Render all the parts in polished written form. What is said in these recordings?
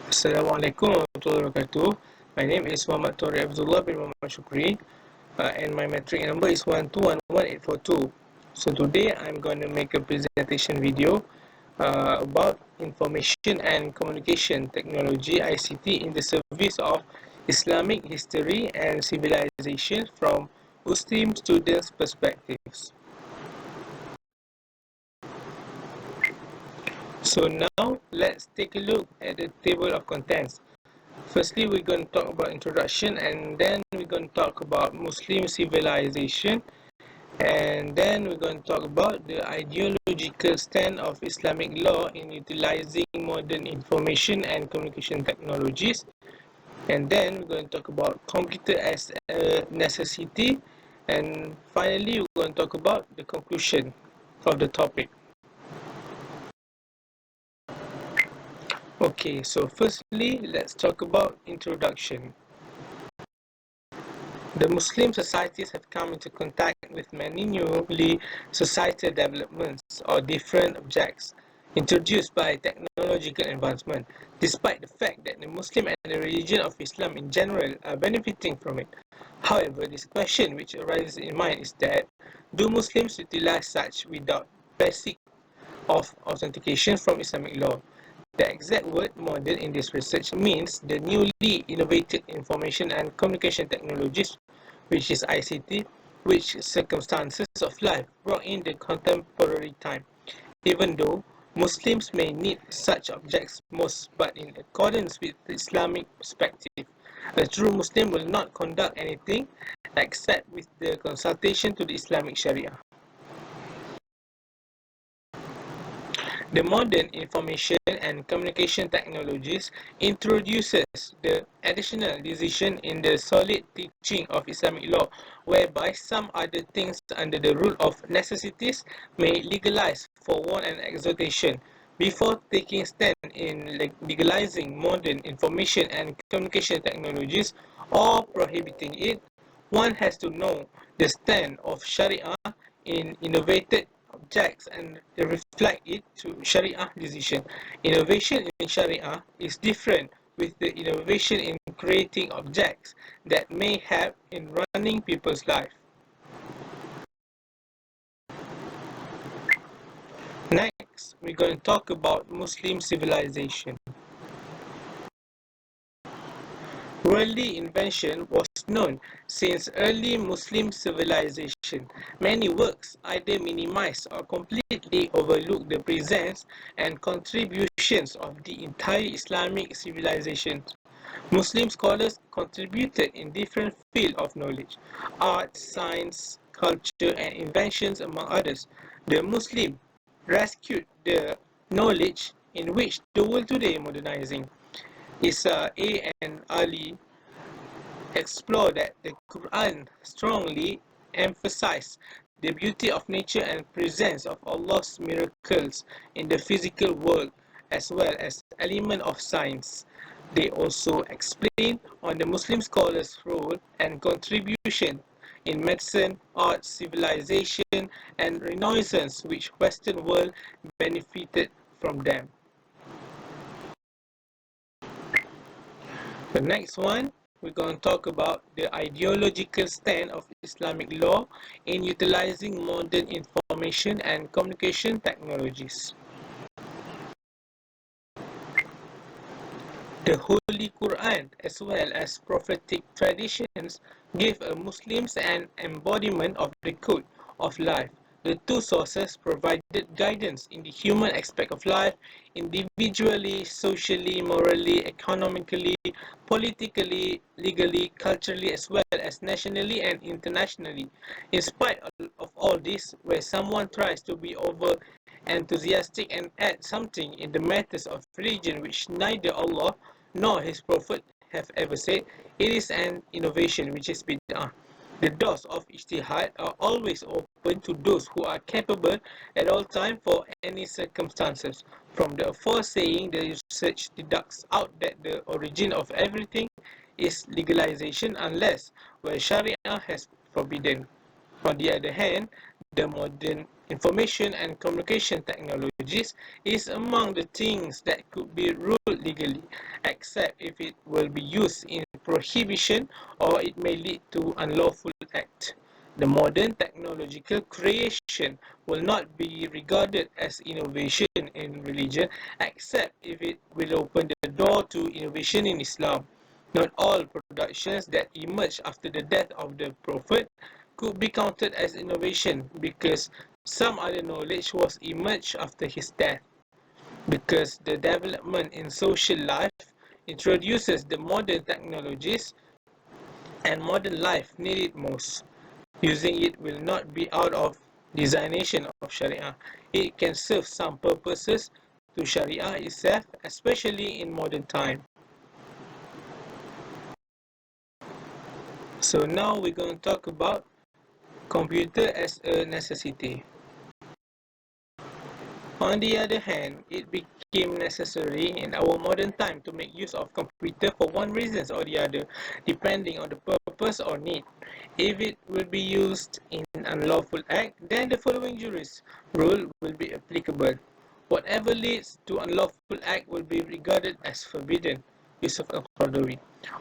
Assalamualaikum warahmatullahi wabarakatuh. My name is Thariq Hafizullah bin Muhammad Shukri, and my matric number is 1211842. So today I'm going to make a presentation video about information and communication technology ICT in the service of Islamic history and civilization from Muslim students' perspectives. So now let's take a look at the table of contents. Firstly, we're going to talk about introduction, and then we're going to talk about Muslim civilization, and then we're going to talk about the ideological stand of Islamic law in utilizing modern information and communication technologies, and then we're going to talk about computer as a necessity, and finally we're going to talk about the conclusion of the topic. Okay, so firstly, let's talk about introduction. The Muslim societies have come into contact with many newly societal developments or different objects introduced by technological advancement, despite the fact that the Muslim and the religion of Islam in general are benefiting from it. However, this question which arises in mind is that, do Muslims utilize such without basic of authentication from Islamic law? The exact word modern in this research means the newly innovated information and communication technologies, which is ICT, which circumstances of life brought in the contemporary time. Even though Muslims may need such objects most, but in accordance with the Islamic perspective, a true Muslim will not conduct anything except with the consultation to the Islamic Sharia. The modern information and communication technologies introduces the additional decision in the solid teaching of Islamic law, whereby some other things under the rule of necessities may legalize for want and exhortation. Before taking stand in legalizing modern information and communication technologies or prohibiting it, one has to know the stand of Sharia in innovated objects and reflect it to Sharia decision. Innovation in Sharia is different with the innovation in creating objects that may have in running people's life. Next, we're going to talk about Muslim civilization. Worldly invention was known since early Muslim civilization. Many works either minimize or completely overlook the presence and contributions of the entire Islamic civilization. Muslim scholars contributed in different fields of knowledge, art, science, culture, and inventions, among others. The Muslim rescued the knowledge in which the world today is modernizing. Isa A. and Ali explore that the Quran strongly emphasized the beauty of nature and presence of Allah's miracles in the physical world, as well as element of science. They also explain on the Muslim scholars' role and contribution in medicine, art, civilization, and renaissance which Western world benefited from them. The next one, we're going to talk about the ideological stand of Islamic law in utilizing modern information and communication technologies. The Holy Quran, as well as prophetic traditions, give a Muslims an embodiment of the code of life. The two sources provided guidance in the human aspect of life, individually, socially, morally, economically, politically, legally, culturally, as well as nationally and internationally. In spite of all this, where someone tries to be over enthusiastic and add something in the matters of religion which neither Allah nor His Prophet have ever said, it is an innovation which is bid'ah. The doors of ijtihad are always open to those who are capable at all times for any circumstances. From the aforesaid, the research deducts out that the origin of everything is legalization unless where Sharia has forbidden. On the other hand, the modern Information and communication technologies is among the things that could be ruled legally, except if it will be used in prohibition or it may lead to unlawful act. The modern technological creation will not be regarded as innovation in religion, except if it will open the door to innovation in Islam. Not all productions that emerge after the death of the Prophet could be counted as innovation because some other knowledge was emerged after his death. Because the development in social life introduces the modern technologies and modern life need it most. Using it will not be out of designation of Sharia. It can serve some purposes to Sharia itself, especially in modern time. So now we're going to talk about computer as a necessity. On the other hand, it became necessary in our modern time to make use of computer for one reason or the other, depending on the purpose or need. If it will be used in unlawful act, then the following juris rule will be applicable. Whatever leads to unlawful act will be regarded as forbidden. Yusuf al-Qaradawi.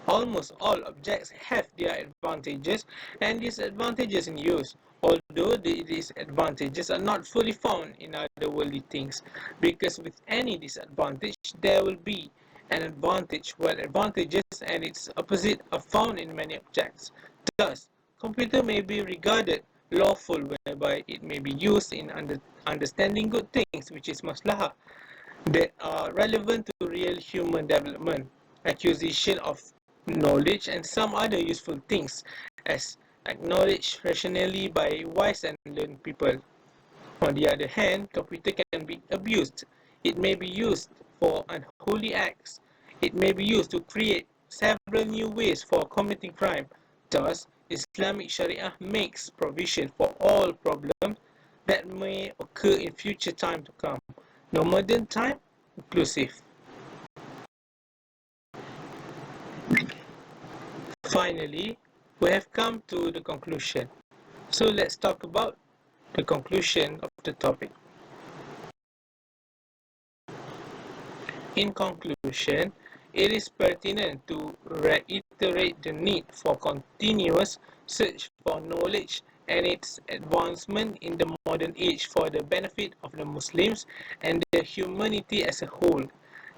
Almost all objects have their advantages and disadvantages in use, although the disadvantages are not fully found in other worldly things, because with any disadvantage there will be an advantage, while advantages and its opposite are found in many objects. Thus, computer may be regarded lawful whereby it may be used in understanding good things, which is maslahah, that are relevant to real human development, acquisition of knowledge, and some other useful things, as acknowledged rationally by wise and learned people. On the other hand, computer can be abused. It may be used for unholy acts. It may be used to create several new ways for committing crime. Thus, Islamic Sharia makes provision for all problems that may occur in future time to come. No modern time inclusive. Finally, we have come to the conclusion. So let's talk about the conclusion of the topic. In conclusion, it is pertinent to reiterate the need for continuous search for knowledge and its advancement in the modern age for the benefit of the Muslims and the humanity as a whole.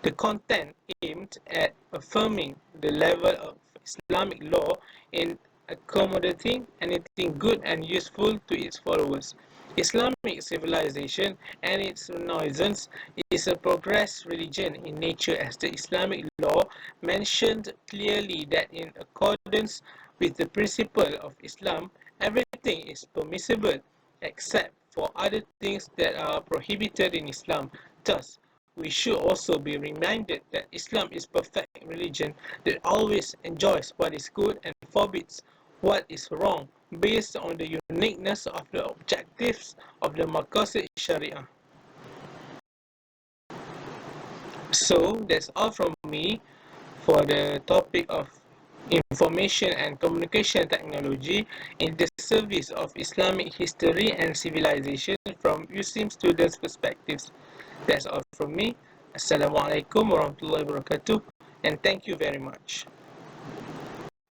The content aimed at affirming the level of Islamic law in accommodating anything good and useful to its followers. Islamic civilization and its renaissance is a progress religion in nature, as the Islamic law mentioned clearly that in accordance with the principle of Islam, everything is permissible except for other things that are prohibited in Islam. Thus, we should also be reminded that Islam is perfect religion that always enjoys what is good and forbids what is wrong based on the uniqueness of the objectives of the Maqasid Sharia. So that's all from me for the topic of information and communication technology in the service of Islamic history and civilization from Muslim students' perspectives. That's all from me. Assalamualaikum warahmatullahi wabarakatuh, and thank you very much.